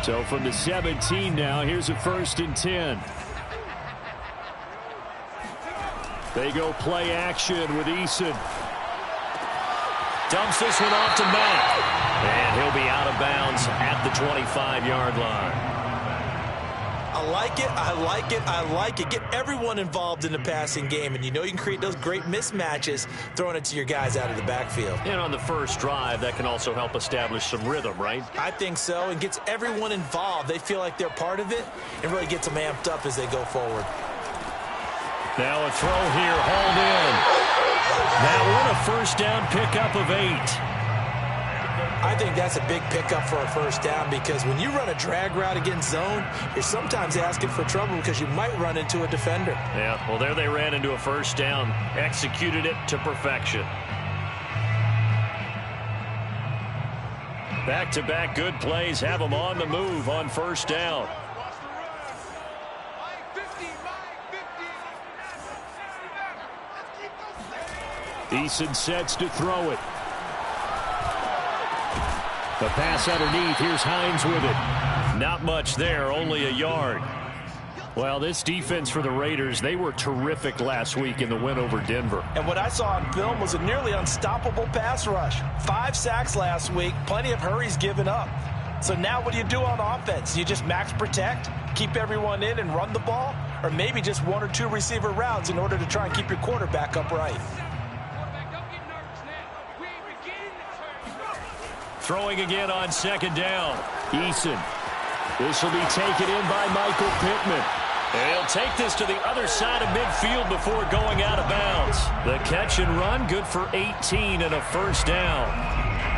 So from the 17 now, here's a 1st and 10. They go play action with Eason. Dumps this one off to Matt. And he'll be out of bounds at the 25-yard line. I like it, I like it, I like it. Get everyone involved in the passing game, and you know you can create those great mismatches throwing it to your guys out of the backfield. And on the first drive, that can also help establish some rhythm, right? I think so, and gets everyone involved. They feel like they're part of it, and really gets them amped up as they go forward. Now a throw here, hauled in. That one a 1st down pickup of 8. I think that's a big pickup for a 1st down, because when you run a drag route against zone, you're sometimes asking for trouble because you might run into a defender. Yeah, well, there they ran into a 1st down, executed it to perfection. Back-to-back good plays have them on the move on 1st down. Eason sets to throw it. The pass underneath. Here's Hines with it. Not much there, only a yard. Well, this defense for the Raiders, they were terrific last week in the win over Denver. And what I saw on film was a nearly unstoppable pass rush. 5 sacks last week, plenty of hurries given up. So now what do you do on offense? You just max protect, keep everyone in and run the ball, or maybe just 1 or 2 receiver routes in order to try and keep your quarterback upright. Throwing again on 2nd down. Eason. This will be taken in by Michael Pittman. And he'll take this to the other side of midfield before going out of bounds. The catch and run, good for 18 and a 1st down.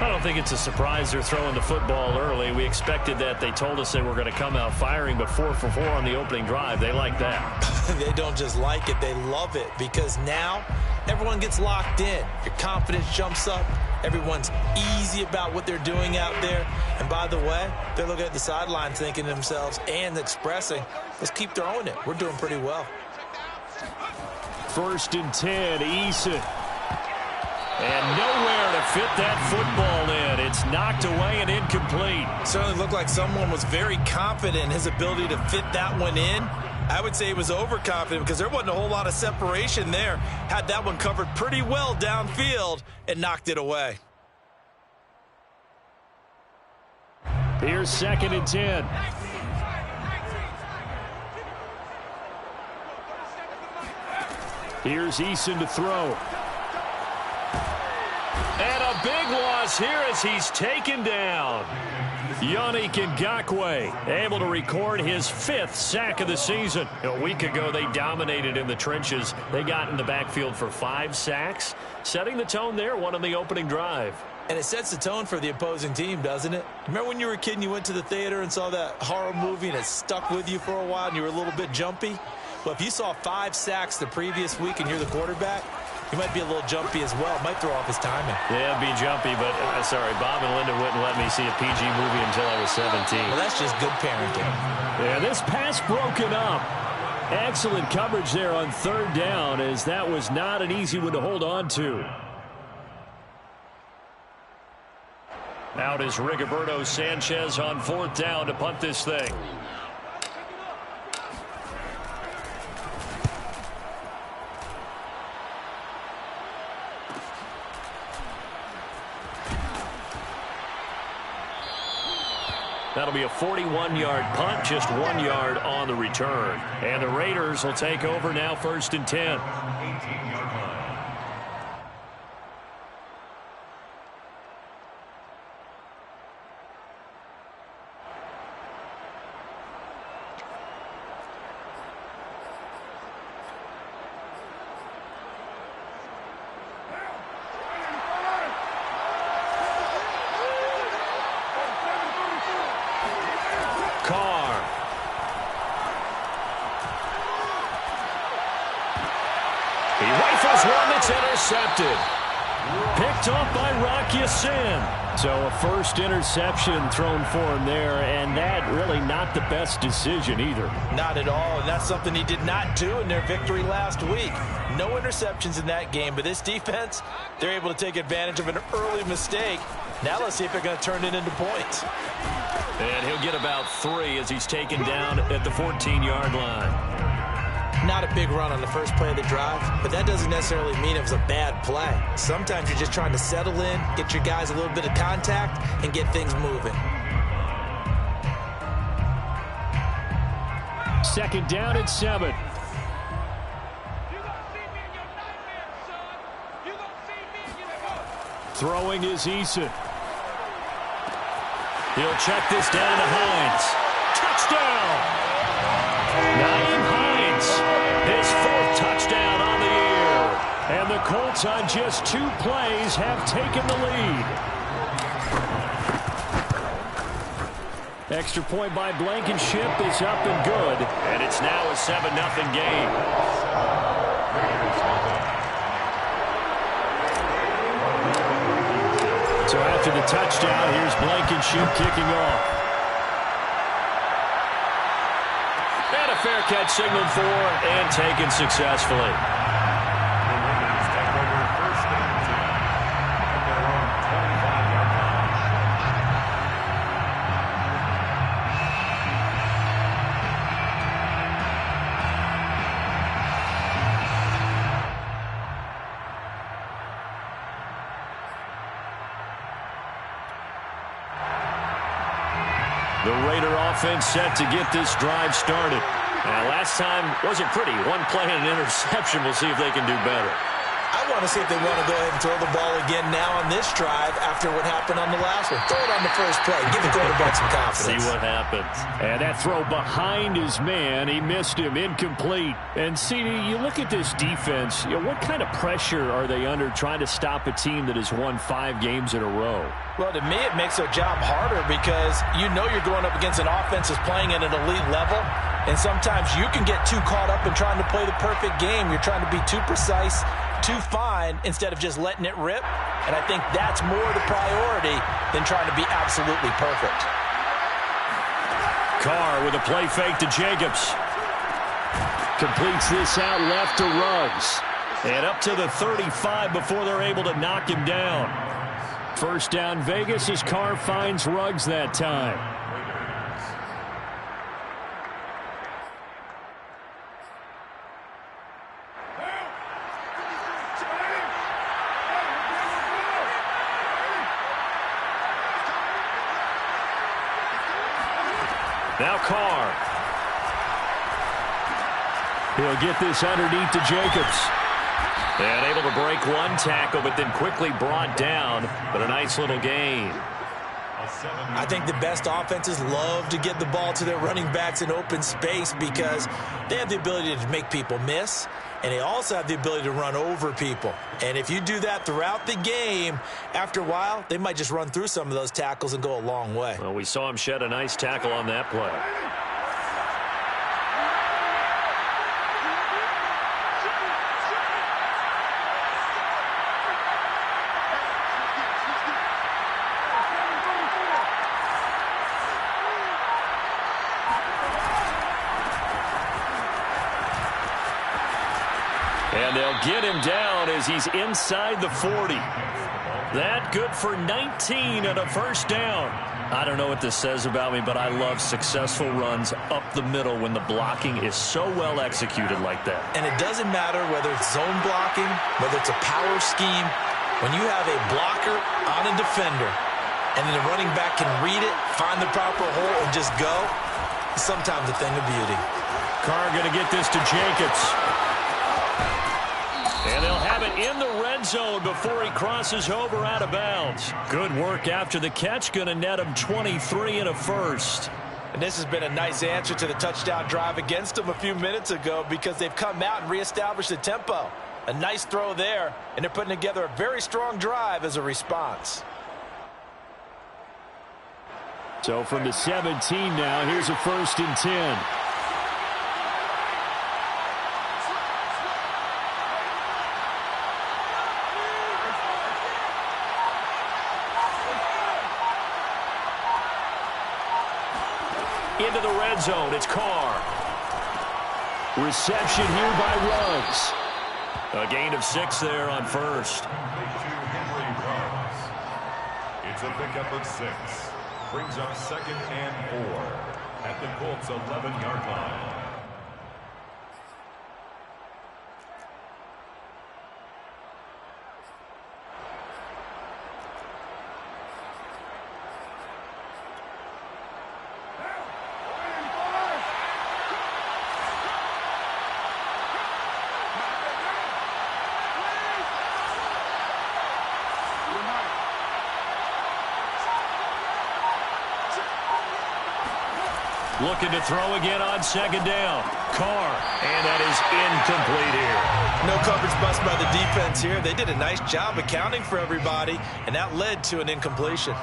I don't think it's a surprise they're throwing the football early. We expected that. They told us they were going to come out firing, but 4 for 4 on the opening drive. They like that. They don't just like it, they love it, because now everyone gets locked in. Your confidence jumps up. Everyone's easy about what they're doing out there. And by the way, they're looking at the sideline thinking to themselves and expressing, let's keep throwing it. We're doing pretty well. 1st and 10, Eason. And nowhere to fit that football in. It's knocked away and incomplete. Certainly looked like someone was very confident in his ability to fit that one in. I would say he was overconfident because there wasn't a whole lot of separation there. Had that one covered pretty well downfield and knocked it away. Here's 2nd and 10. Here's Eason to throw. And a big loss here as he's taken down. Yannick Ngakoue able to record his 5th sack of the season. A week ago, they dominated in the trenches. They got in the backfield for 5 sacks, setting the tone there, one on the opening drive. And it sets the tone for the opposing team, doesn't it? Remember when you were a kid and you went to the theater and saw that horror movie and it stuck with you for a while and you were a little bit jumpy? Well, if you saw 5 sacks the previous week and you're the quarterback, he might be a little jumpy as well. Might throw off his timing. Yeah, be jumpy, but sorry, Bob and Linda wouldn't let me see a PG movie until I was 17. Well, that's just good parenting. Yeah, this pass broken up. Excellent coverage there on 3rd down, as that was not an easy one to hold on to. Out is Rigoberto Sanchez on 4th down to punt this thing. That'll be a 41-yard punt, just 1 yard on the return. And the Raiders will take over now, 1st and 10. Intercepted. Picked off by Rock Ya-Sin. So a 1st interception thrown for him there, and that really not the best decision either. Not at all, and that's something he did not do in their victory last week. No interceptions in that game, but this defense, they're able to take advantage of an early mistake Now let's see if they're going to turn it into points. And he'll get about 3 as he's taken down at the 14-yard line. Not a big run on the first play of the drive, but that doesn't necessarily mean it was a bad play. Sometimes you're just trying to settle in, get your guys a little bit of contact, and get things moving. Second down and 7. Throwing is Eason. He'll check this down to Hines. Touchdown! Naeem Hines, his 4th touchdown on the year. And the Colts on just 2 plays have taken the lead. Extra point by Blankenship is up and good. And it's now a 7-0 game. So after the touchdown, here's Blankenship kicking off. And a fair catch signaled for and taken successfully. The Raider offense set to get this drive started. Last time wasn't pretty. 1 play and an interception. We'll see if they can do better. I want to see if they want to go ahead and throw the ball again now on this drive after what happened on the last one. Throw it on the first play. Give the quarterback some confidence. See what happens. And that throw behind his man. He missed him. Incomplete. And, CD, you look at this defense. What kind of pressure are they under trying to stop a team that has won 5 games in a row? Well, to me, it makes their job harder because you know you're going up against an offense that's playing at an elite level. And sometimes you can get too caught up in trying to play the perfect game. You're trying to be too precise, too fine, instead of just letting it rip. And I think that's more the priority than trying to be absolutely perfect. Carr with a play fake to Jacobs. Completes this out left to Ruggs. And up to the 35 before they're able to knock him down. First down Vegas as Carr finds Ruggs that time. Now Carr. He'll get this underneath to Jacobs. And able to break 1 tackle, but then quickly brought down. But a nice little gain. I think the best offenses love to get the ball to their running backs in open space because they have the ability to make people miss, and they also have the ability to run over people. And if you do that throughout the game, after a while, they might just run through some of those tackles and go a long way. Well, we saw him shed a nice tackle on that play. And they'll get him down as he's inside the 40. That good for 19 and a first down. I don't know what this says about me, but I love successful runs up the middle when the blocking is so well executed like that. And it doesn't matter whether it's zone blocking, whether it's a power scheme. When you have a blocker on a defender and then the running back can read it, find the proper hole, and just go, it's sometimes a thing of beauty. Carr going to get this to Jacobs. And they'll have it in the red zone before he crosses over out of bounds. Good work after the catch. Going to net him 23 and a first. And this has been a nice answer to the touchdown drive against them a few minutes ago because they've come out and reestablished the tempo. A nice throw there, and they're putting together a very strong drive as a response. So from the 17 now, here's a 1st and 10. Into the red zone, it's Carr. Reception here by Ruggs. A gain of 6 there on first. a pickup of 6. Brings up 2nd and 4 at the Colts' 11-yard line. Looking to throw again on 2nd down. Carr, and that is incomplete here. No coverage bust by the defense here. They did a nice job accounting for everybody, and that led to an incompletion.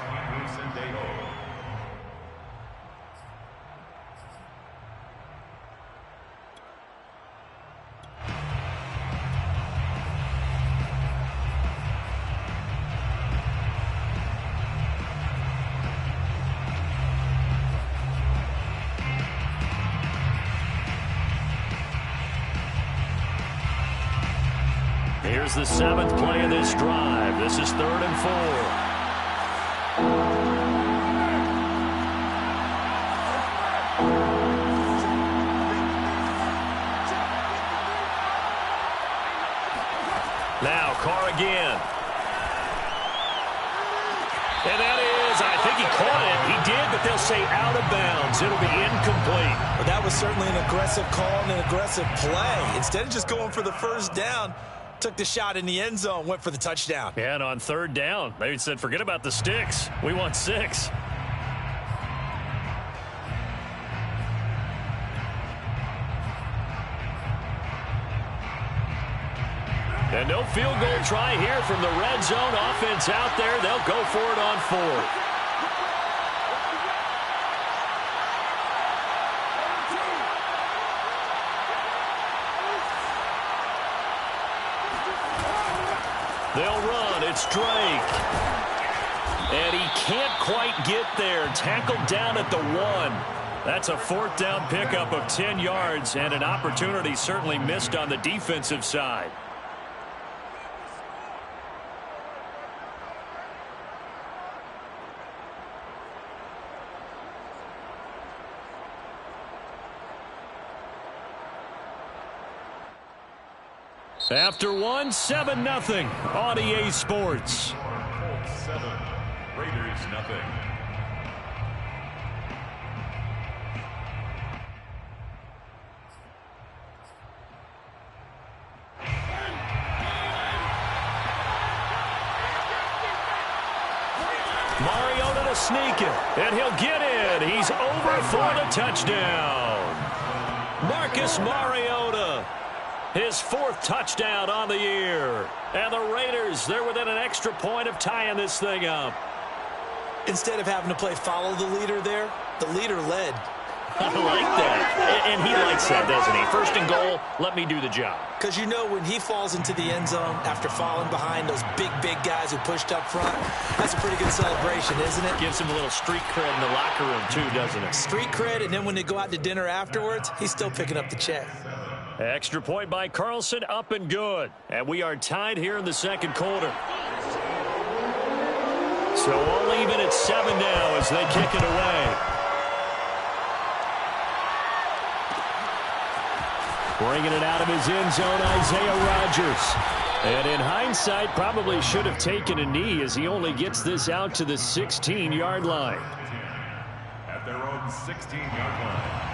Here's the 7th play of this drive. This is 3rd and 4. Now Carr again. And that is, I think he caught it. He did, but they'll say out of bounds. It'll be incomplete. Well, that was certainly an aggressive call and an aggressive play. Instead of just going for the first down, took the shot in the end zone, went for the touchdown. Yeah, and on 3rd down, they said, forget about the sticks. We want 6. And no field goal try here from the red zone. Offense out there. They'll go for it on 4th. They'll run. It's Drake. And he can't quite get there. Tackled down at the 1. That's a 4th down pickup of 10 yards and an opportunity certainly missed on the defensive side. After 1, 7-0 on EA Sports. Colts 7, Raiders 0. Mariota to sneak it, and he'll get in. He's over for the touchdown. Marcus Mariota. His 4th touchdown on the year. And the Raiders, they're within an extra point of tying this thing up. Instead of having to play follow the leader there, the leader led. I like that. And he likes that, doesn't he? 1st and goal, let me do the job. Because you know when he falls into the end zone after falling behind those big guys who pushed up front, that's a pretty good celebration, isn't it? Gives him a little street cred in the locker room, too, doesn't it? Street cred, and then when they go out to dinner afterwards, he's still picking up the check. Extra point by Carlson, up and good. And we are tied here in the 2nd quarter. So all even at 7 now as they kick it away. Bringing it out of his end zone, Isaiah Rodgers. And in hindsight, probably should have taken a knee as he only gets this out to the 16-yard line. At their own 16-yard line.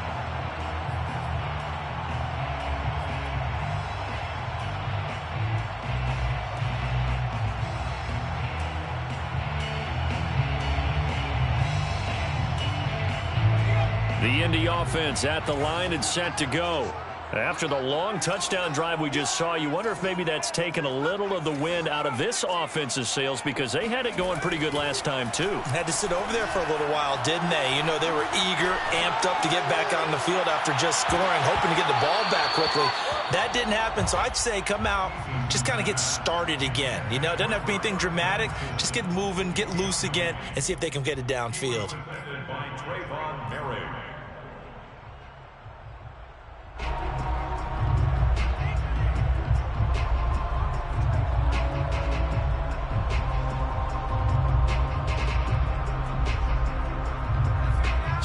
The Indy offense at the line and set to go. After the long touchdown drive we just saw, you wonder if maybe that's taken a little of the wind out of this offense's sails because they had it going pretty good last time, too. Had to sit over there for a little while, didn't they? You know, they were eager, amped up to get back on the field after just scoring, hoping to get the ball back quickly. That didn't happen, so I'd say come out, just kind of get started again. You know, it doesn't have to be anything dramatic. Just get moving, get loose again, and see if they can get it downfield.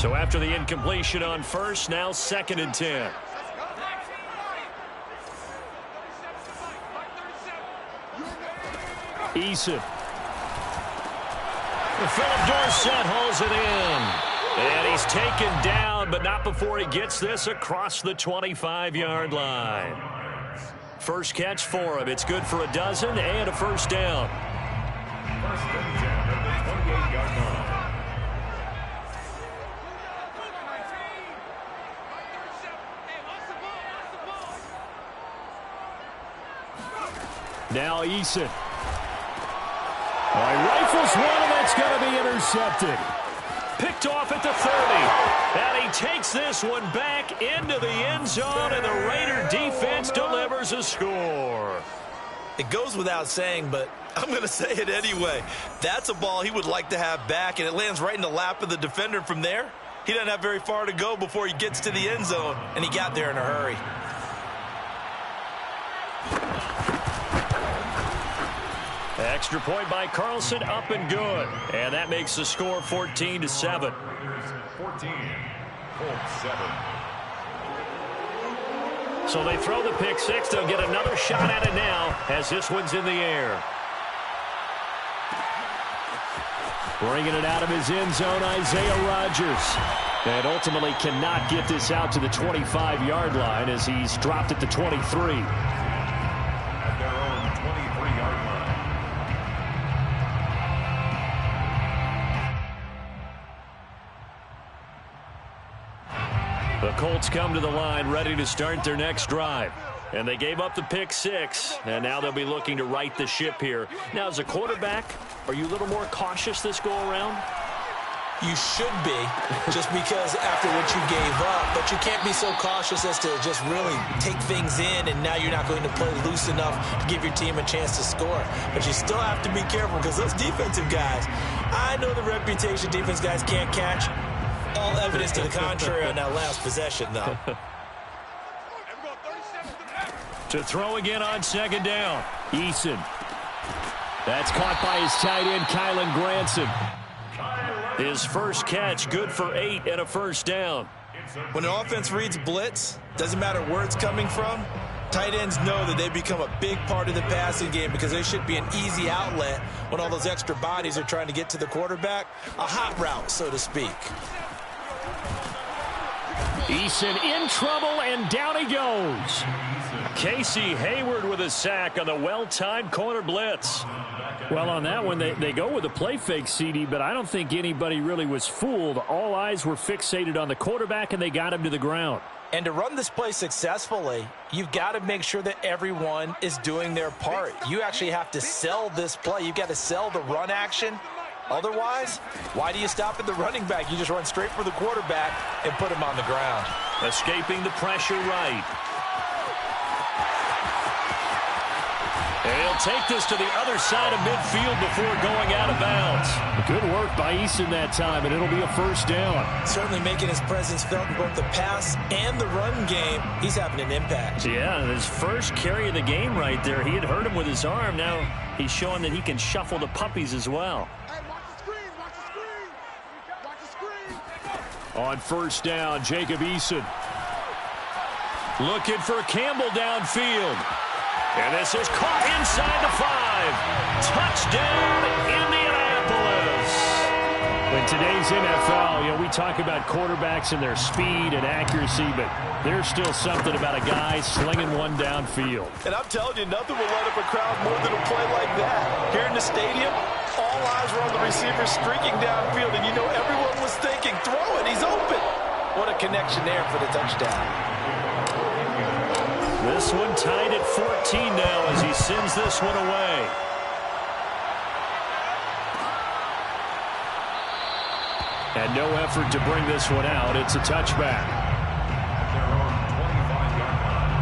So after the incompletion on first, now 2nd and 10. Eason. Philip Dorsett hauls it in. And he's taken down, but not before he gets this across the 25-yard line. First catch for him. It's good for a dozen and a first down. First and 10 at the 28-yard line. Now Eason. Rifles one, and it's going to be intercepted. Picked off at the 30. And he takes this one back into the end zone, and the Raider defense delivers a score. It goes without saying, but I'm going to say it anyway. That's a ball he would like to have back, and it lands right in the lap of the defender from there. He doesn't have very far to go before he gets to the end zone, and he got there in a hurry. Extra point by Carlson, up and good. And that makes the score 14-7. 14, Colts 7. So they throw the pick six. They'll get another shot at it now as this one's in the air. Bringing it out of his end zone, Isaiah Rodgers. And ultimately cannot get this out to the 25-yard line as he's dropped at the 23. At their own 23-yard line. The Colts come to the line ready to start their next drive. And they gave up the pick six, and now they'll be looking to right the ship here. Now, as a quarterback, are you a little more cautious this go-around? You should be, just because after what you gave up, but you can't be so cautious as to just really take things in, and now you're not going to play loose enough to give your team a chance to score. But you still have to be careful because those defensive guys, I know the reputation defense guys can't catch. All evidence to the contrary on that last possession, though. To throw again on second down. Eason. That's caught by his tight end, Kylen Granson. His first catch, good for 8 and a first down. When an offense reads blitz, doesn't matter where it's coming from, tight ends know that they become a big part of the passing game because they should be an easy outlet when all those extra bodies are trying to get to the quarterback. A hot route, so to speak. Eason in trouble, and down he goes. Casey Hayward with a sack on the well-timed corner blitz. Well, on that one, they go with a play fake, CD, but I don't think anybody really was fooled. All eyes were fixated on the quarterback, and they got him to the ground. And to run this play successfully, you've got to make sure that everyone is doing their part. You actually have to sell this play. You've got to sell the run action. Otherwise, why do you stop at the running back? You just run straight for the quarterback and put him on the ground. Escaping the pressure right. And he'll take this to the other side of midfield before going out of bounds. Good work by Eason that time, and it'll be a first down. Certainly making his presence felt in both the pass and the run game. He's having an impact. Yeah, his first carry of the game right there. He had hurt him with his arm. Now he's showing that he can shuffle the puppies as well. On first down, Jacob Eason. Looking for Campbell downfield. And this is caught inside the 5. Touchdown, Indianapolis. In today's NFL, we talk about quarterbacks and their speed and accuracy, but there's still something about a guy slinging one downfield. And I'm telling you, nothing will light up a crowd more than a play like that. Here in the stadium, all eyes were on the receiver streaking downfield, and everyone was thinking, throw it, he's open. What a connection there for the touchdown. This one tied at 14 now as he sends this one away. And no effort to bring this one out. It's a touchback. At their own 25-yard line.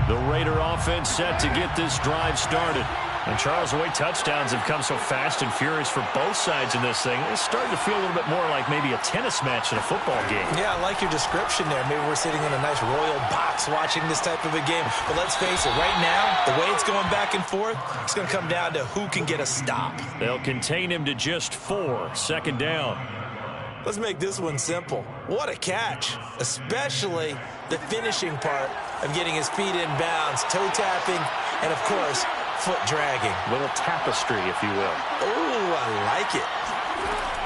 The Raider offense set to get this drive started. And Charles, the way touchdowns have come so fast and furious for both sides in this thing, it's starting to feel a little bit more like maybe a tennis match in a football game. Yeah, I like your description there. Maybe we're sitting in a nice royal box watching this type of a game. But let's face it, right now, the way it's going back and forth, it's going to come down to who can get a stop. They'll contain him to just 4. Second down. Let's make this one simple. What a catch, especially the finishing part of getting his feet in bounds, toe tapping, and of course, foot dragging. Little tapestry, if you will. Oh, I like it.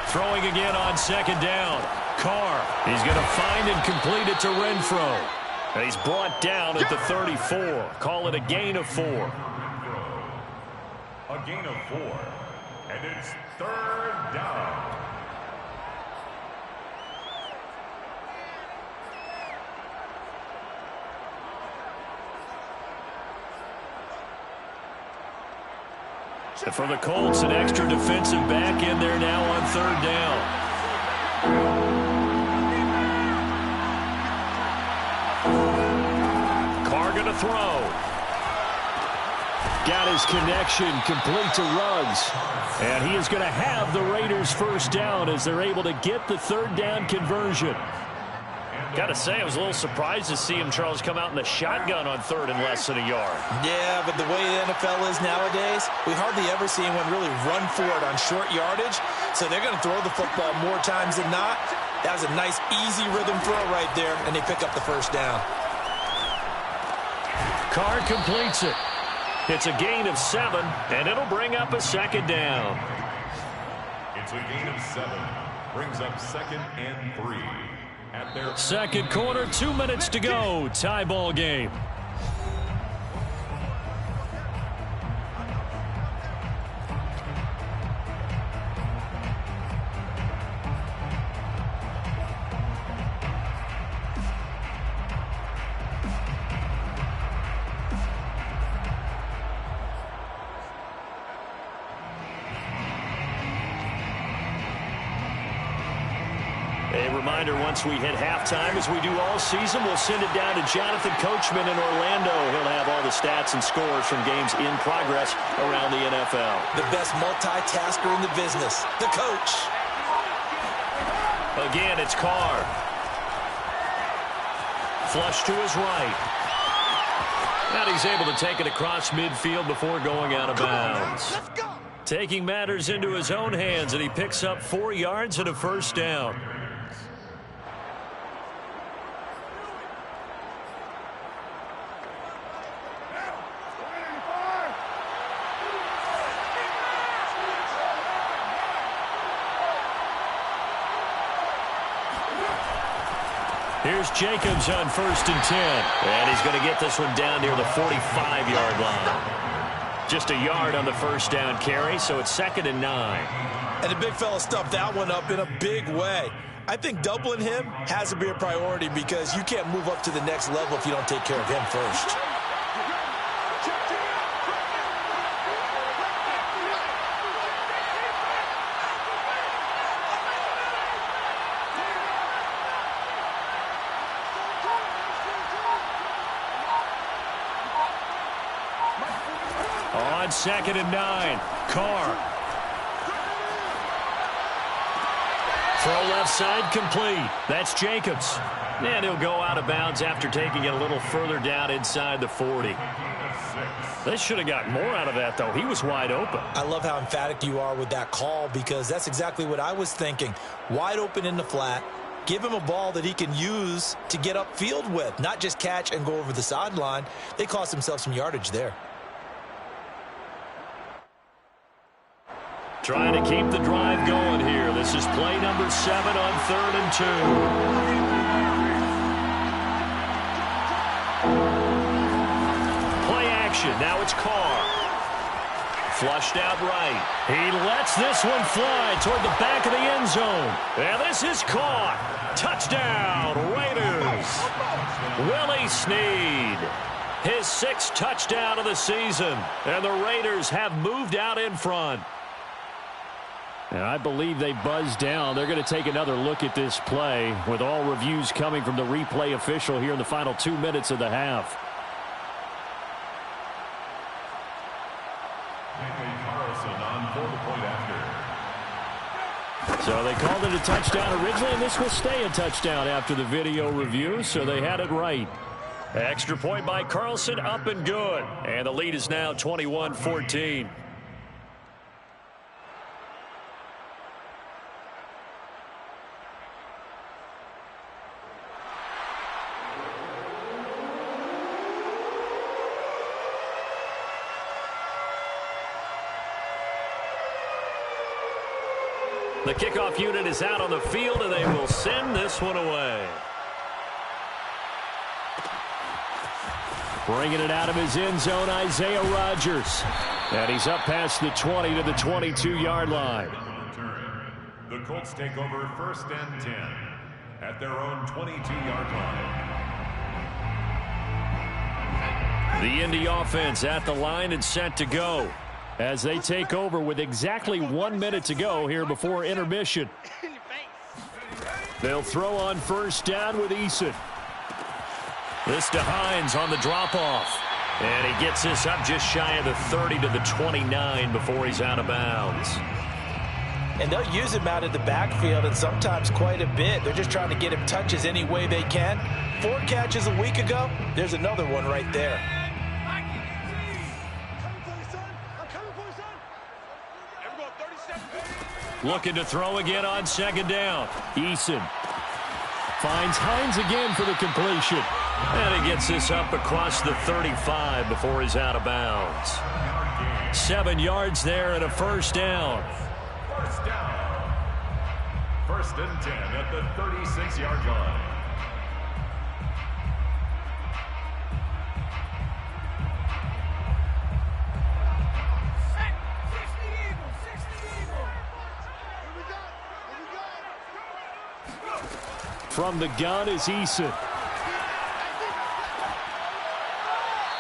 Throwing again on second down. Carr. He's going to find and complete it to Renfro. And he's brought down at the 34. Call it a gain of 4. A gain of 4. And it's third down. And for the Colts, an extra defensive back in there now on third down. Carr going to throw. Got his connection complete to Ruggs. And he is going to have the Raiders first down as they're able to get the third down conversion. Got to say, I was a little surprised to see him, Charles, come out in the shotgun on third and less than a yard. Yeah, but the way the NFL is nowadays, we hardly ever see anyone really run for it on short yardage. So they're going to throw the football more times than not. That was a nice, easy rhythm throw right there, and they pick up the first down. Carr completes it. It's a gain of 7, and it'll bring up a second down. It's a gain of 7. Brings up second and 3. At their Second quarter, 2 minutes to go. Tie ball game. A reminder, once we hit halftime, as we do all season, we'll send it down to Jonathan Coachman in Orlando. He'll have all the stats and scores from games in progress around the NFL. The best multitasker in the business, the coach. Again, it's Carr. Flush to his right. And he's able to take it across midfield before going out of bounds. Let's go. Taking matters into his own hands, and he picks up 4 yards and a first down. Here's Jacobs on 1st and 10. And he's going to get this one down near the 45-yard line. Just a yard on the first down carry, so it's 2nd and 9. And the big fella stuffed that one up in a big way. I think doubling him has to be a priority because you can't move up to the next level if you don't take care of him first. On 2nd and 9, Carr. Throw left side complete. That's Jacobs. And he'll go out of bounds after taking it a little further down inside the 40. They should have got more out of that, though. He was wide open. I love how emphatic you are with that call because that's exactly what I was thinking. Wide open in the flat. Give him a ball that he can use to get upfield with, not just catch and go over the sideline. They cost themselves some yardage there. Trying to keep the drive going here. This is play number 7 on 3rd and 2. Play action. Now it's Carr. Flushed out right. He lets this one fly toward the back of the end zone. And this is caught. Touchdown, Raiders. Willie Snead. His 6th touchdown of the season. And the Raiders have moved out in front. And I believe they buzzed down. They're going to take another look at this play with all reviews coming from the replay official here in the final 2 minutes of the half. it a touchdown originally, and this will stay a touchdown after the video review, so they had it right. Extra point by Carlson, up and good. And the lead is now 21-14. The kickoff unit is out on the field, and they will send this one away. Bringing it out of his end zone, Isaiah Rodgers. And he's up past the 20 to the 22-yard line. The Colts take over 1st and 10 at their own 22-yard line. The Indy offense at the line and set to go as they take over with exactly 1 minute to go here before intermission. They'll throw on 1st down with Eason. This to Hines on the drop-off. And he gets this up just shy of the 30 to the 29 before he's out of bounds. And they'll use him out of the backfield, and sometimes quite a bit. They're just trying to get him touches any way they can. 4 catches a week ago. There's another one right there. Looking to throw again on 2nd down. Eason finds Hines again for the completion. And he gets this up across the 35 before he's out of bounds. 7 yards there and a 1st down. 1st down. 1st and 10 at the 36-yard line. From the gun is Eason.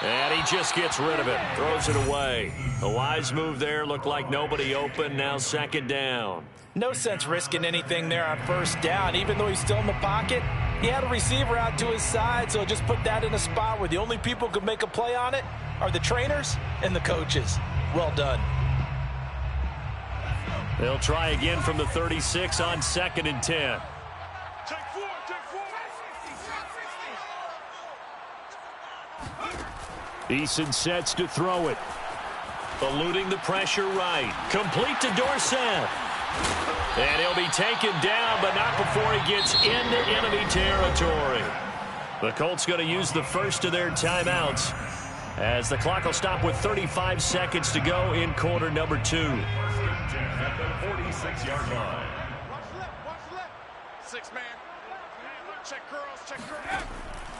And he just gets rid of it. Throws it away. A wise move there. Looked like nobody open. Now 2nd down. No sense risking anything there on 1st down. Even though he's still in the pocket, he had a receiver out to his side, so just put that in a spot where the only people who could make a play on it are the trainers and the coaches. Well done. They'll try again from the 36 on 2nd and 10. Eason sets to throw it. Eluding the pressure right. Complete to Dorsett. And he'll be taken down, but not before he gets into enemy territory. The Colts going to use the first of their timeouts as the clock will stop with 35 seconds to go in quarter number 2. 1st and 10 at the 46-yard line. Watch left. 6 man. Check girls, check girls.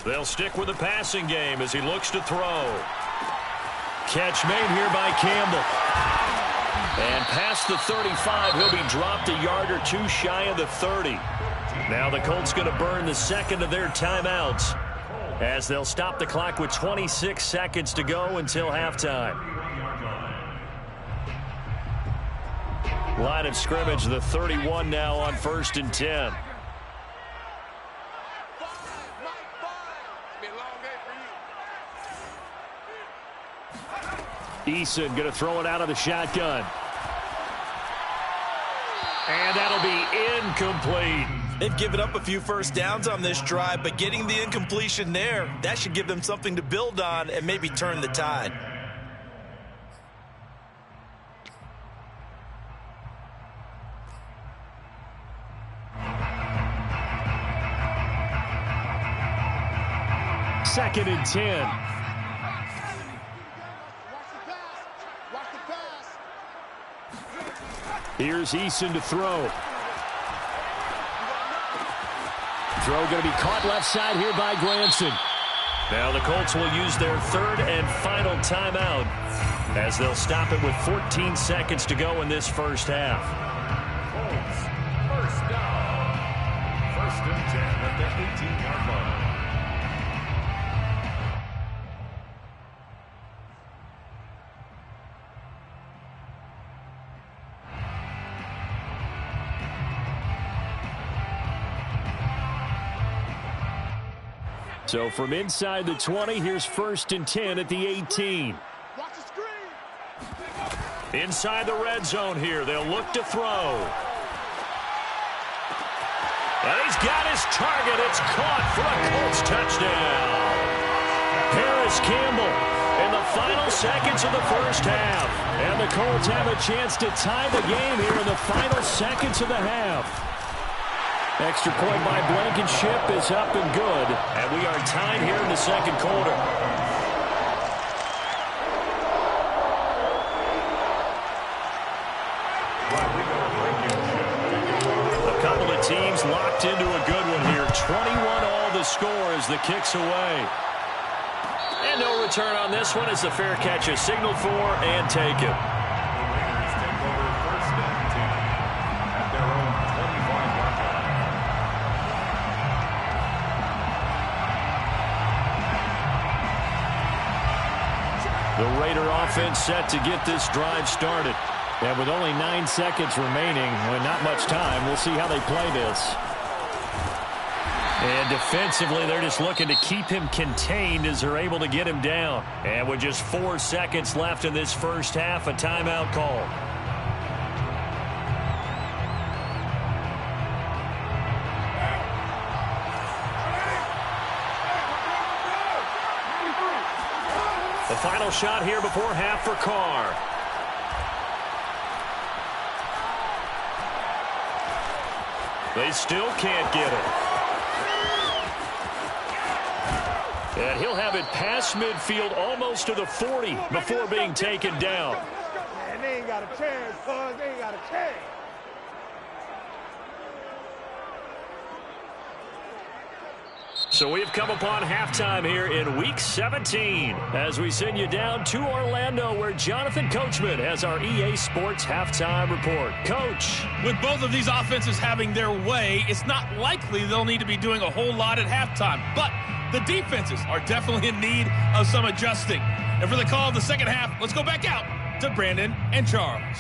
They'll stick with the passing game as he looks to throw. Catch made here by Campbell. And past the 35, he'll be dropped a yard or 2 shy of the 30. Now the Colts going to burn the 2nd of their timeouts as they'll stop the clock with 26 seconds to go until halftime. Line of scrimmage, the 31 now on 1st and 10. Eason going to throw it out of the shotgun. And that'll be incomplete. They've given up a few 1st downs on this drive, but getting the incompletion there, that should give them something to build on and maybe turn the tide. Second and 10. Here's Eason to throw. Throw going to be caught left side here by Granson. Now the Colts will use their 3rd and final timeout as they'll stop it with 14 seconds to go in this first half. Colts, 1st down. 1st and 10 at the 18-yard line. So from inside the 20, here's 1st and 10 at the 18. Watch the screen. Inside the red zone here, they'll look to throw. And he's got his target. It's caught for a Colts touchdown. Harris Campbell in the final seconds of the first half. And the Colts have a chance to tie the game here in the final seconds of the half. Extra point by Blankenship is up and good. And we are tied here in the second quarter. A couple of teams locked into a good one here. 21-all the score as the kick's away. And no return on this one as the fair catch is signaled for and taken. The Raiders take over first and 10 at their own 25-yard line. The Raider offense set to get this drive started. And with only 9 seconds remaining, with not much time, we'll see how they play this. And defensively, they're just looking to keep him contained as they're able to get him down. And with just 4 seconds left in this first half, a timeout call. The final shot here before half for Carr. They still can't get it. And he'll have it past midfield almost to the 40 before being taken down. Man, they ain't got a chance, cuz. They ain't got a chance. So we've come upon halftime here in Week 17 as we send you down to Orlando where Jonathan Coachman has our EA Sports Halftime Report. Coach. With both of these offenses having their way, it's not likely they'll need to be doing a whole lot at halftime. But the defenses are definitely in need of some adjusting. And for the call of the second half, let's go back out to Brandon and Charles.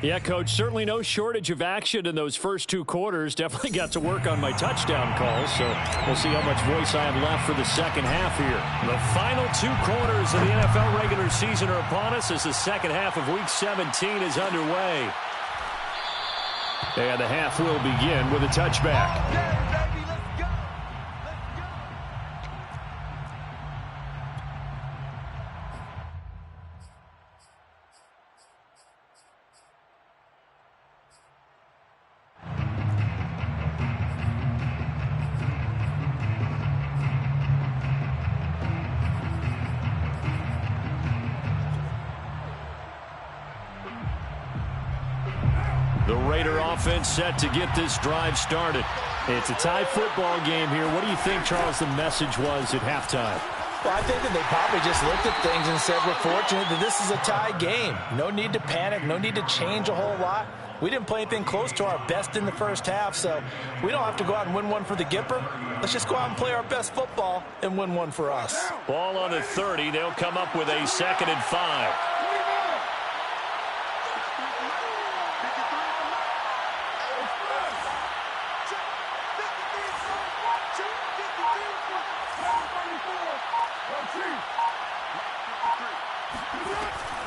Yeah, Coach, certainly no shortage of action in those first 2 quarters. Definitely got to work on my touchdown calls, so we'll see how much voice I have left for the second half here. The final 2 quarters of the NFL regular season are upon us as the second half of Week 17 is underway. And the half will begin with a touchback. The Raider offense set to get this drive started. It's a tie football game here. What do you think, Charles, the message was at halftime? Well, I think that they probably just looked at things and said, we're fortunate that this is a tie game. No need to panic. No need to change a whole lot. We didn't play anything close to our best in the first half, so we don't have to go out and win one for the Gipper. Let's just go out and play our best football and win one for us. Ball on the 30. They'll come up with a 2nd and 5.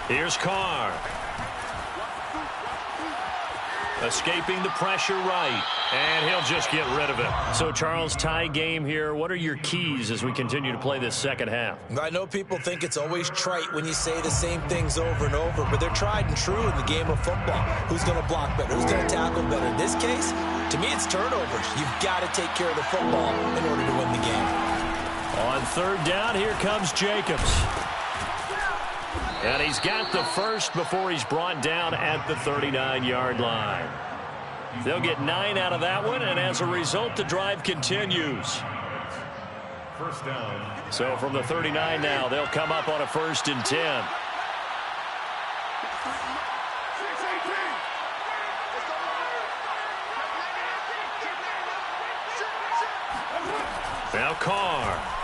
Here's Carr. Escaping the pressure right. And he'll just get rid of it. So, Charles, tie game here. What are your keys as we continue to play this second half? I know people think it's always trite when you say the same things over and over, but they're tried and true in the game of football. Who's going to block better? Who's going to tackle better? In this case, to me, it's turnovers. You've got to take care of the football in order to win the game. On 3rd down, here comes Jacobs. And he's got the first before he's brought down at the 39-yard line. They'll get 9 out of that one, and as a result, the drive continues. First down. So from the 39 now, they'll come up on a 1st and 10. Now Carr.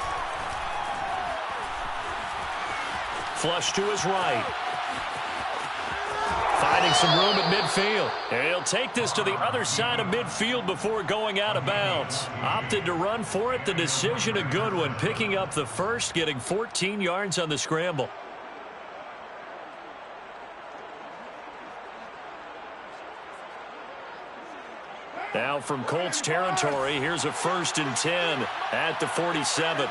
Flush to his right. Finding some room at midfield. And he'll take this to the other side of midfield before going out of bounds. Opted to run for it. The decision a good one. Picking up the first, getting 14 yards on the scramble. Now from Colts territory, here's a 1st and 10 at the 47.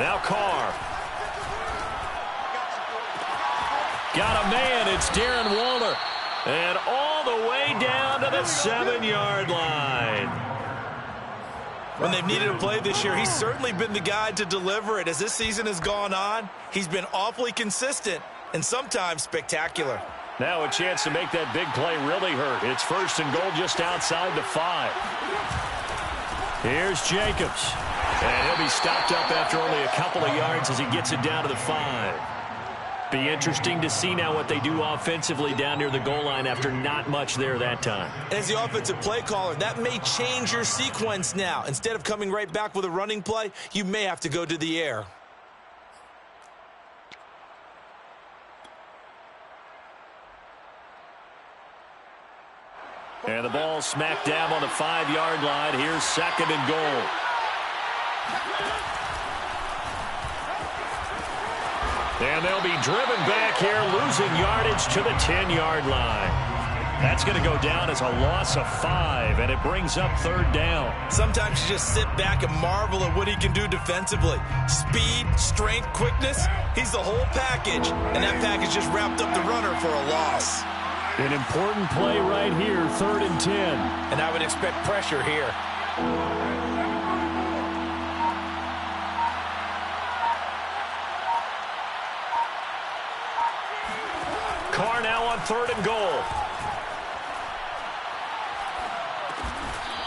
Now Carr. Got a man. It's Darren Waller. And all the way down to the 7-yard line. When they've needed a play this year, he's certainly been the guy to deliver it. As this season has gone on, he's been awfully consistent and sometimes spectacular. Now a chance to make that big play really hurt. It's 1st and goal just outside the 5. Here's Jacobs. And he'll be stopped up after only a couple of yards as he gets it down to the 5. Be interesting to see now what they do offensively down near the goal line after not much there that time. As the offensive play caller, that may change your sequence now. Instead of coming right back with a running play, you may have to go to the air. And the ball smacked down on the 5-yard line. Here's 2nd and goal. And they'll be driven back here, losing yardage to the 10-yard line. That's going to go down as a loss of 5, and it brings up 3rd down. Sometimes you just sit back and marvel at what he can do defensively. Speed, strength, quickness, he's the whole package, and that package just wrapped up the runner for a loss. An important play right here, 3rd and 10. And I would expect pressure here. Carr now on 3rd and goal.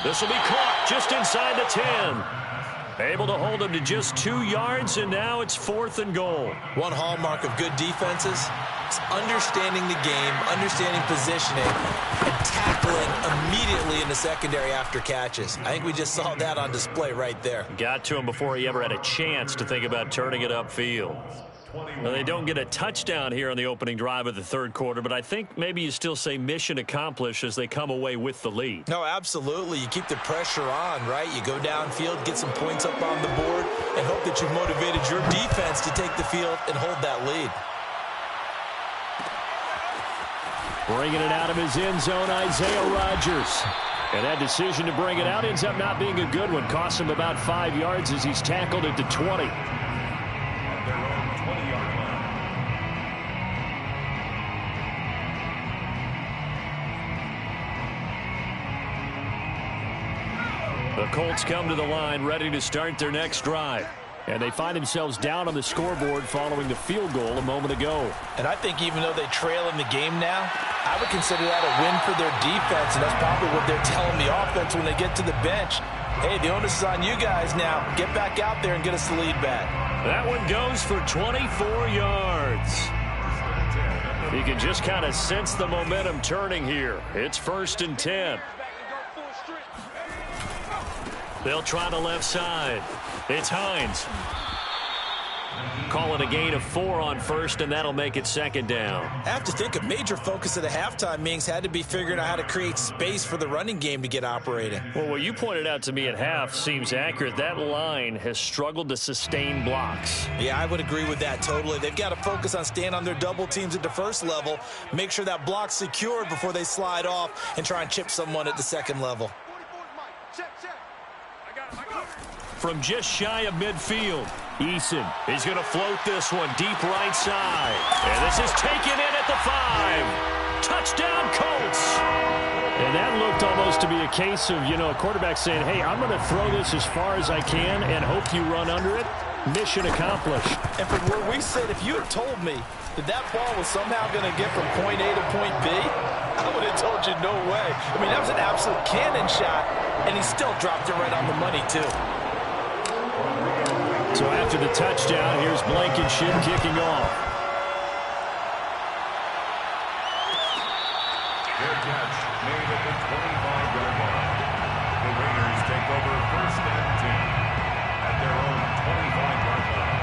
This will be caught just inside the 10. Able to hold him to just 2 yards, and now it's 4th and goal. One hallmark of good defenses is understanding the game, understanding positioning, and tackling immediately in the secondary after catches. I think we just saw that on display right there. Got to him before he ever had a chance to think about turning it upfield. Well, they don't get a touchdown here on the opening drive of the 3rd quarter, but I think maybe you still say mission accomplished as they come away with the lead. No, absolutely. You keep the pressure on, right? You go downfield, get some points up on the board, and hope that you've motivated your defense to take the field and hold that lead. Bringing it out of his end zone, Isaiah Rodgers. And that decision to bring it out ends up not being a good one. Costs him about 5 yards as he's tackled at the 20. The Colts come to the line ready to start their next drive. And they find themselves down on the scoreboard following the field goal a moment ago. And I think even though they trail in the game now, I would consider that a win for their defense, and that's probably what they're telling the offense when they get to the bench. Hey, the onus is on you guys now. Get back out there and get us the lead back. That one goes for 24 yards. You can just kind of sense the momentum turning here. It's 1st and 10. They'll try the left side. It's Hines. Call it a gain of 4 on 1st, and that'll make it 2nd down. I have to think a major focus of the halftime meetings had to be figuring out how to create space for the running game to get operating. Well, what you pointed out to me at half seems accurate. That line has struggled to sustain blocks. Yeah, I would agree with that totally. They've got to focus on staying on their double teams at the first level, make sure that block's secured before they slide off and try and chip someone at the second level. From just shy of midfield, Eason is going to float this one deep right side. And this is taken in at the 5. Touchdown, Colts. And that looked almost to be a case of, a quarterback saying, hey, I'm going to throw this as far as I can and hope you run under it. Mission accomplished. And from where we sit, if you had told me that that ball was somehow going to get from point A to point B, I would have told you no way. I mean, that was an absolute cannon shot, and he still dropped it right on the money, too. So after the touchdown, here's Blankenship kicking off. Their catch made at the 25-yard line. The Raiders take over 1st and 10 at their own 25-yard line.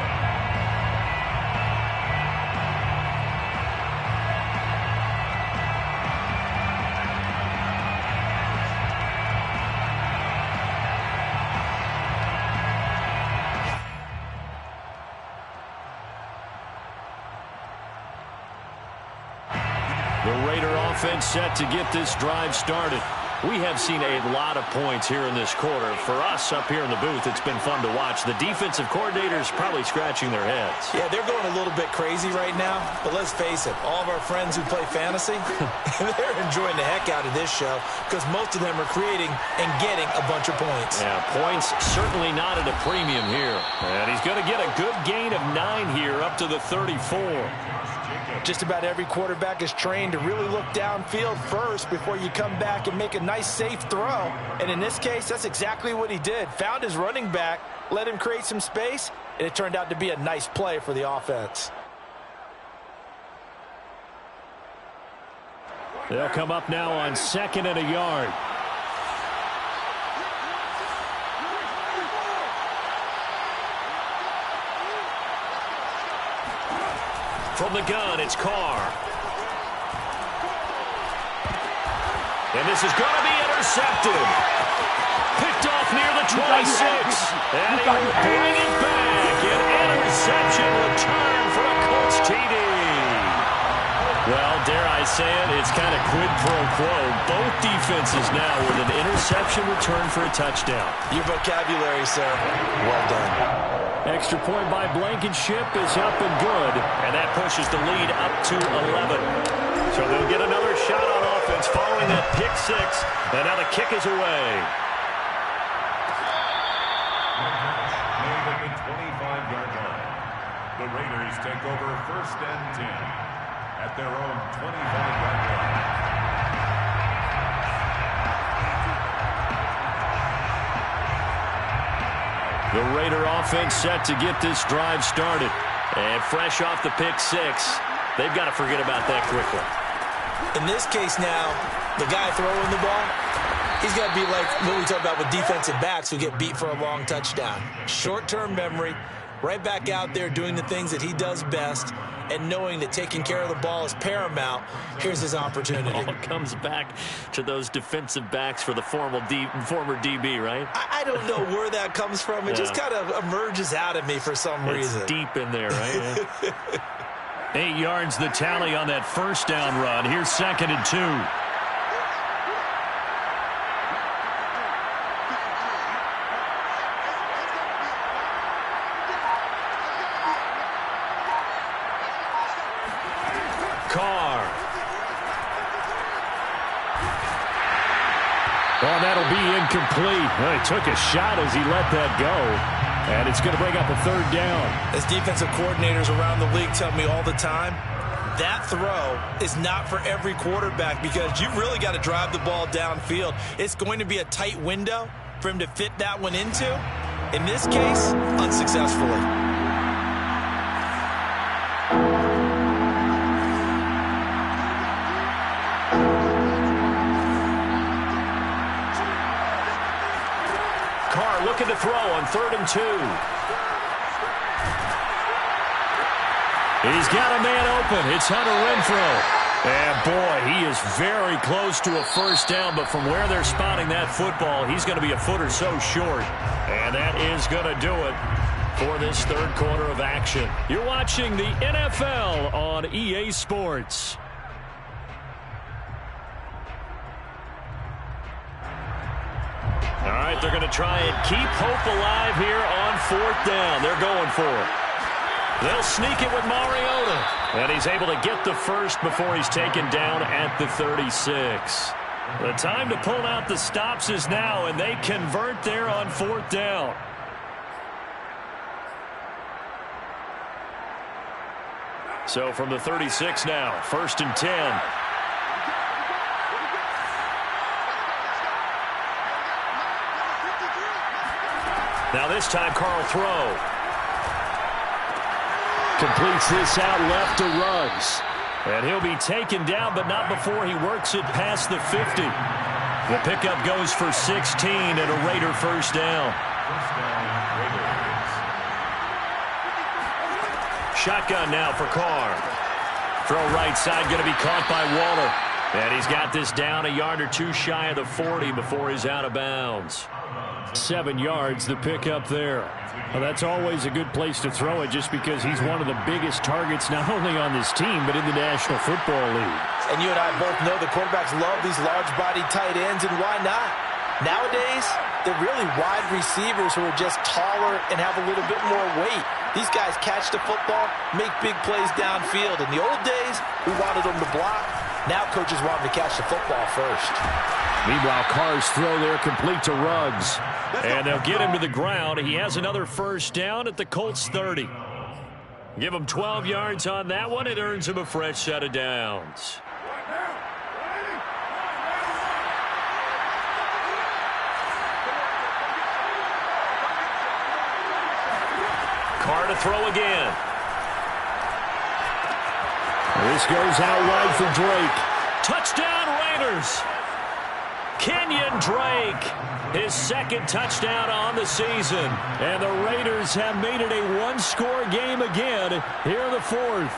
Raider offense set to get this drive started. We have seen a lot of points here in this quarter. For us up here in the booth, it's been fun to watch. The defensive coordinators probably scratching their heads. Yeah, they're going a little bit crazy right now. But let's face it, all of our friends who play fantasy, they're enjoying the heck out of this show because most of them are creating and getting a bunch of points. Yeah, points certainly not at a premium here. And he's going to get a good gain of 9 here up to the 34. Just about every quarterback is trained to really look downfield first before you come back and make a nice, safe throw. And in this case, that's exactly what he did. Found his running back, let him create some space, and it turned out to be a nice play for the offense. They'll come up now on 2nd and a yard. From the gun, it's Carr. And this is going to be intercepted. Picked off near the 26. And he will bring it back. An interception return for a Colts TD. Well, dare I say it, it's kind of quid pro quo. Both defenses now with an interception return for a touchdown. Your vocabulary, sir. Well done. Extra point by Blankenship is up and good, and that pushes the lead up to 11. So they'll get another shot on offense following that pick 6, and now the kick is away. Made at the 25-yard line. The Raiders take over 1st and 10 at their own 25-yard line. The Raider offense set to get this drive started. And fresh off the pick 6, they've got to forget about that quickly. In this case now, the guy throwing the ball, he's got to be like what we talk about with defensive backs who get beat for a long touchdown. Short-term memory, right back out there doing the things that he does best, and knowing that taking care of the ball is paramount. Here's his opportunity. It all comes back to those defensive backs for the former DB, right? I don't know where that comes from. It just kind of emerges out of me for some reason. It's deep in there, right? Yeah. 8 yards the tally on that first down run. Here's 2nd and 2. Oh, that'll be incomplete. Well, he took a shot as he let that go. And it's going to bring up a 3rd down. As defensive coordinators around the league tell me all the time, that throw is not for every quarterback because you've really got to drive the ball downfield. It's going to be a tight window for him to fit that one into. In this case, unsuccessfully. Looking to throw on 3rd and 2. He's got a man open. It's Hunter Renfrow. And boy, he is very close to a first down, but from where they're spotting that football, he's going to be a foot or so short. And that is going to do it for this 3rd quarter of action. You're watching the NFL on EA Sports. All right, they're going to try and keep hope alive here on 4th down. They're going for it. They'll sneak it with Mariota. And he's able to get the first before he's taken down at the 36. The time to pull out the stops is now, and they convert there on 4th down. So from the 36 now, 1st and 10. Now this time, Carl throw. Completes this out left to Ruggs. And he'll be taken down, but not before he works it past the 50. The pickup goes for 16 and a Raider first down. Shotgun now for Carr. Throw right side, going to be caught by Waller. And he's got this down a yard or two shy of the 40 before he's out of bounds. 7 yards, the pickup there. Well, that's always a good place to throw it just because he's one of the biggest targets not only on this team but in the National Football League. And you and I both know the quarterbacks love these large-bodied tight ends, and why not? Nowadays, they're really wide receivers who are just taller and have a little bit more weight. These guys catch the football, make big plays downfield. In the old days, we wanted them to block. Now coaches want them to catch the football first. Meanwhile, Carr's throw there complete to Ruggs. And they'll get him to the ground. He has another first down at the Colts 30. Give him 12 yards on that one. It earns him a fresh set of downs. Carr to throw again. This goes out wide for Drake. Touchdown Raiders. Kenyon Drake, his second touchdown on the season. And the Raiders have made it a one-score game again here in the fourth.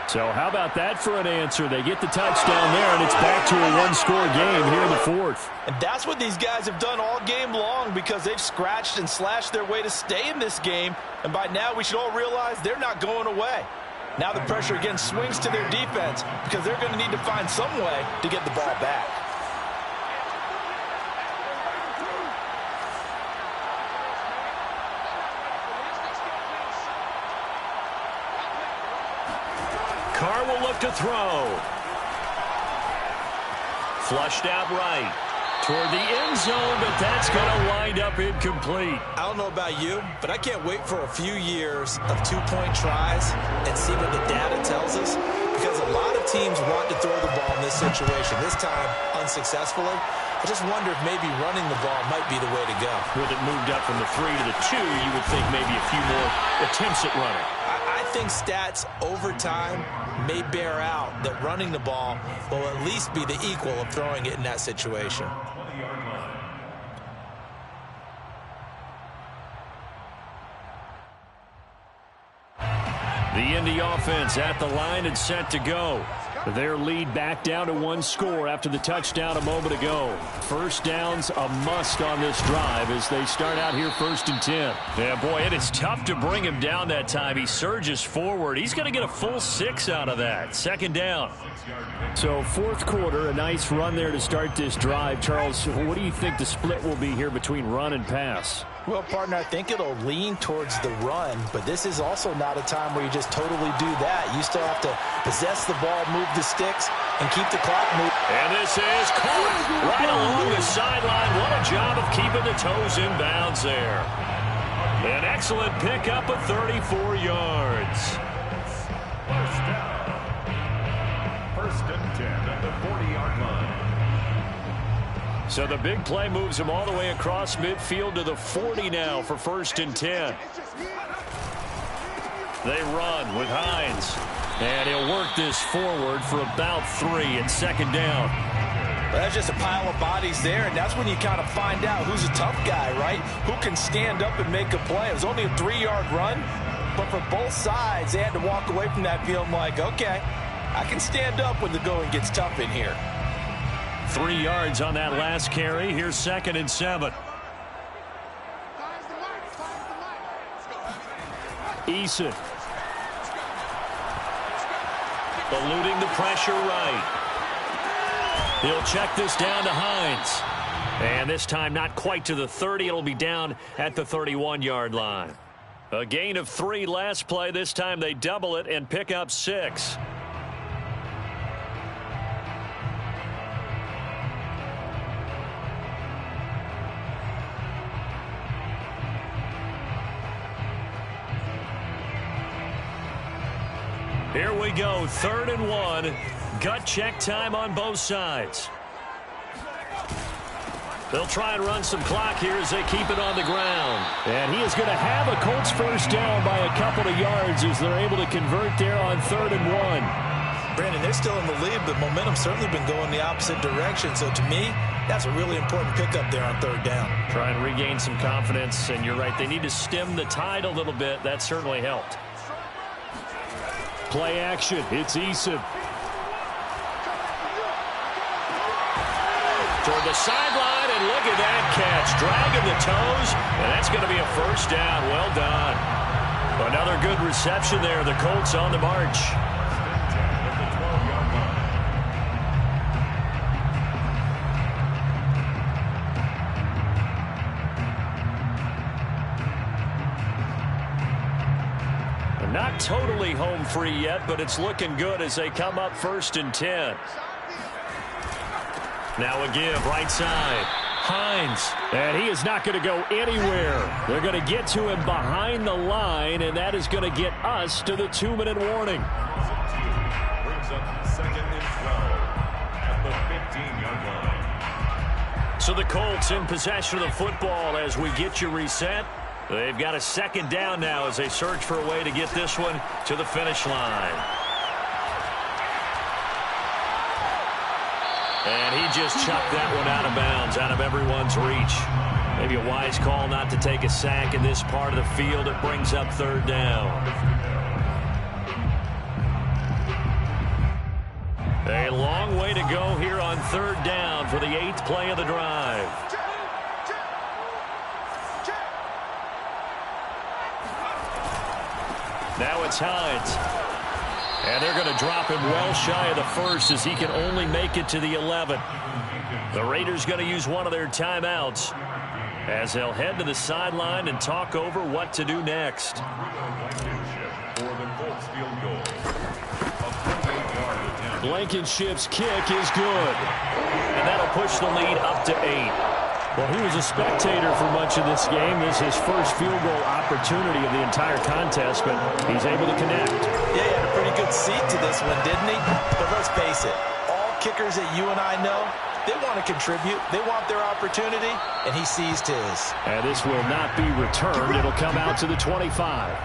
So how about that for an answer? They get the touchdown there, and it's back to a one-score game here in the fourth. And that's what these guys have done all game long because they've scratched and slashed their way to stay in this game. And by now we should all realize they're not going away. Now the pressure again swings to their defense because they're going to need to find some way to get the ball back. Carr will look to throw. Flushed out right toward the end zone, but that's going to wind up incomplete. I don't know about you, but I can't wait for a few years of two-point tries and see what the data tells us, because a lot of teams want to throw the ball in this situation. This time, unsuccessfully. I just wonder if maybe running the ball might be the way to go. With it moved up from the 3 to the 2, you would think maybe a few more attempts at running. I think stats over time may bear out that running the ball will at least be the equal of throwing it in that situation. The Indy offense at the line and set to go. Their lead back down to one score after the touchdown a moment ago. First down's a must on this drive as they start out here 1st and 10. Yeah, boy, it is tough to bring him down that time. He surges forward. He's going to get a full 6 out of that. 2nd down. So 4th quarter, a nice run there to start this drive. Charles, what do you think the split will be here between run and pass? Well, partner, I think it'll lean towards the run, but this is also not a time where you just totally do that. You still have to possess the ball, move the sticks, and keep the clock moving. And this is caught right along the sideline. What a job of keeping the toes in bounds there. An excellent pickup of 34 yards. First down. 1st and 10 at the 40-yard line. So the big play moves him all the way across midfield to the 40 now for 1st and 10. They run with Hines. And he'll work this forward for about 3 at 2nd down. Well, that's just a pile of bodies there, and that's when you kind of find out who's a tough guy, right? Who can stand up and make a play. It was only a 3-yard run, but for both sides, they had to walk away from that feeling like, okay, I can stand up when the going gets tough in here. 3 yards on that last carry. Here's 2nd and 7. Eason. Eluding the pressure right. He'll check this down to Hines. And this time not quite to the 30. It'll be down at the 31-yard line. A gain of 3 last play. This time they double it and pick up 6. Here we go, 3rd and 1. Gut check time on both sides. They'll try and run some clock here as they keep it on the ground. And he is going to have a Colts first down by a couple of yards as they're able to convert there on 3rd and 1. Brandon, they're still in the lead, but momentum's certainly been going the opposite direction. So to me, that's a really important pickup there on 3rd down. Try and regain some confidence, and you're right. They need to stem the tide a little bit. That certainly helped. Play action. It's Eason. Toward the sideline, And look at that catch. Dragging the toes, and that's going to be a first down. Well done. Another good reception there. The Colts on the march. Not totally home free yet, but it's looking good as they come up 1st and 10. Now a give, right side. Hines, and he is not going to go anywhere. They're going to get to him behind the line, and that is going to get us to the 2-minute warning. Brings up 2nd and 12 at the 15-yard line. So the Colts in possession of the football as we get you reset. They've got a 2nd down now as they search for a way to get this one to the finish line. And he just chucked that one out of bounds, out of everyone's reach. Maybe a wise call not to take a sack in this part of the field. It brings up 3rd down. A long way to go here on 3rd down for the 8th play of the drive. Now it's Hines. And they're going to drop him well shy of the 1st as he can only make it to the 11th. The Raiders going to use one of their timeouts as they'll head to the sideline and talk over what to do next. Blankenship's kick is good. And that'll push the lead up to 8. Well, he was a spectator for much of this game. This is his first field goal opportunity of the entire contest, but he's able to connect. Yeah, he had a pretty good seat to this one, didn't he? But let's face it, all kickers that you and I know, they want to contribute. They want their opportunity, and he seized his. And this will not be returned. It'll come out to the 25.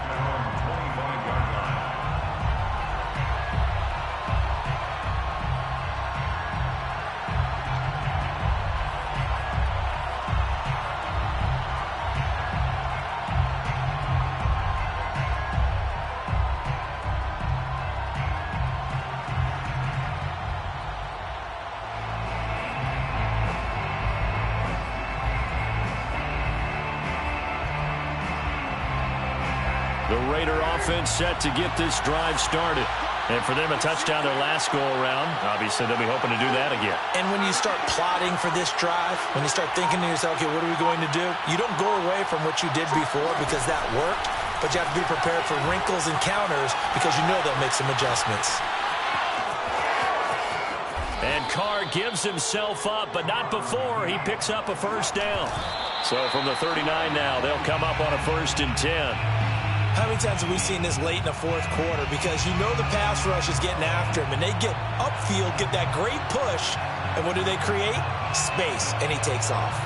The Raider offense set to get this drive started. And for them, a touchdown their last go-around. Obviously, they'll be hoping to do that again. And when you start plotting for this drive, when you start thinking to yourself, okay, what are we going to do? You don't go away from what you did before because that worked, but you have to be prepared for wrinkles and counters because you know they'll make some adjustments. And Carr gives himself up, but not before he picks up a first down. So from the 39 now, they'll come up on a 1st and 10. How many times have we seen this late in the 4th quarter? Because you know the pass rush is getting after him, and they get upfield, get that great push, and what do they create? Space, and he takes off.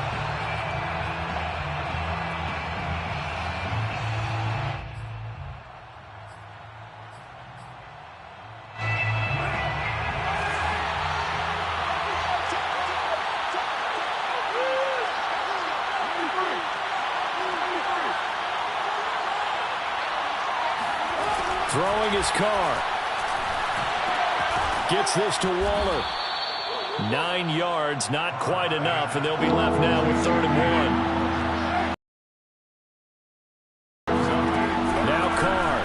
Throwing his Carr. Gets this to Waller. 9 yards, not quite enough, and they'll be left now with 3rd and 1. Now Carr.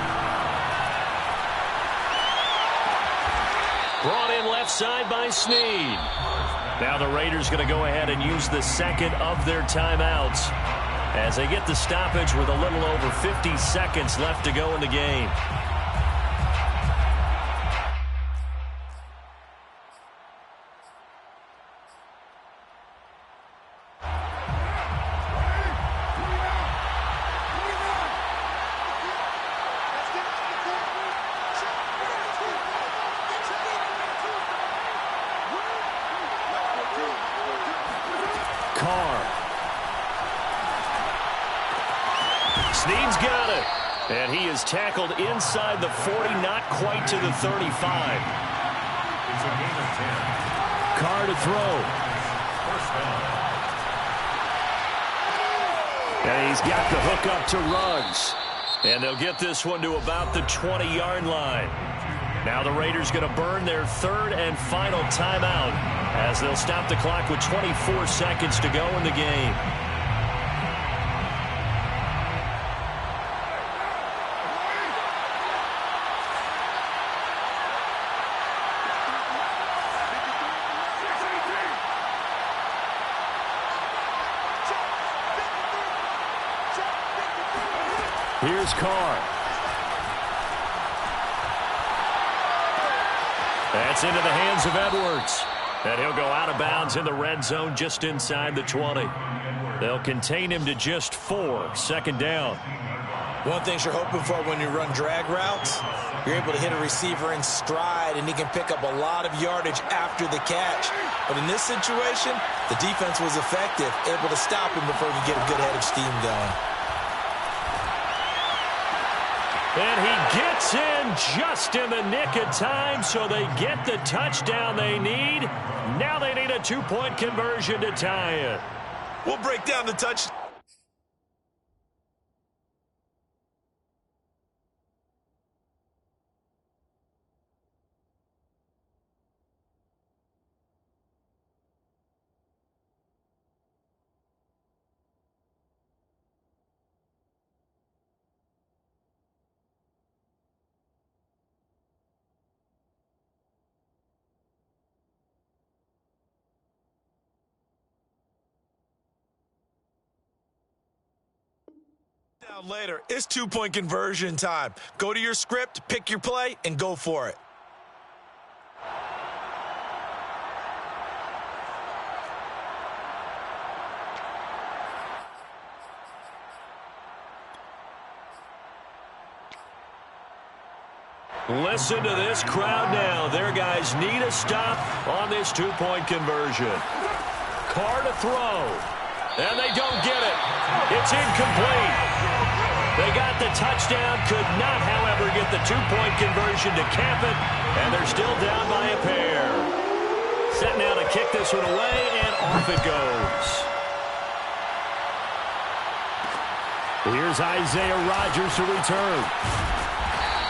Brought in left side by Snead. Now the Raiders going to go ahead and use the 2nd of their timeouts as they get the stoppage with a little over 50 seconds left to go in the game. Snead's got it. And he is tackled inside the 40, not quite to the 35. It's a gain of 10. Carr to throw. First down. And he's got the hook up to Ruggs. And they'll get this one to about the 20-yard line. Now the Raiders going to burn their third and final timeout as they'll stop the clock with 24 seconds to go in the game. Here's Carr. That's into the hands of Edwards. And he'll go out of bounds in the red zone just inside the 20. They'll contain him to just 4. Second down. One thing you're hoping for when you run drag routes, you're able to hit a receiver in stride, and he can pick up a lot of yardage after the catch. But in this situation, the defense was effective, able to stop him before he could get a good head of steam going. And he gets in just in the nick of time, so they get the touchdown they need. Now they need a 2-point conversion to tie it. We'll break down the touch. Later, it's 2-point conversion time. Go to your script, pick your play, and go for it. Listen to this crowd now. Their guys need a stop on this 2-point conversion. Carr to throw. And they don't get it. It's incomplete. They got the touchdown, could not, however, get the 2-point conversion to cap it, and they're still down by a pair. Set now to kick this one away, and off it goes. Here's Isaiah Rodgers to return.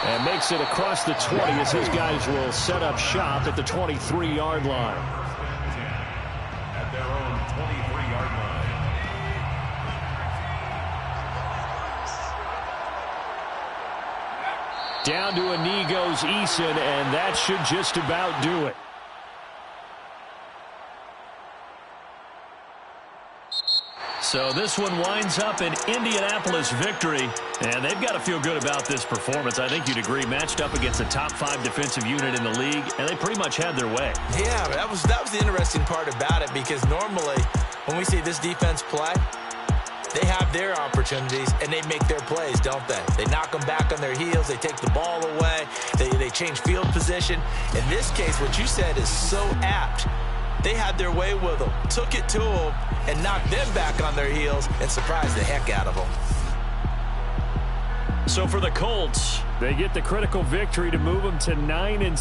And makes it across the 20 as his guys will set up shop at the 23-yard line. At their own 23-yard line. Down to a knee goes Eason, and that should just about do it. So this one winds up an Indianapolis victory, and they've got to feel good about this performance. I think you'd agree, matched up against a top 5 defensive unit in the league, and they pretty much had their way. Yeah, that was the interesting part about it, because normally when we see this defense play, they have their opportunities, and they make their plays, don't they? They knock them back on their heels. They take the ball away. They change field position. In this case, what you said is so apt. They had their way with them, took it to them, and knocked them back on their heels and surprised the heck out of them. So for the Colts, they get the critical victory to move them to 9-6.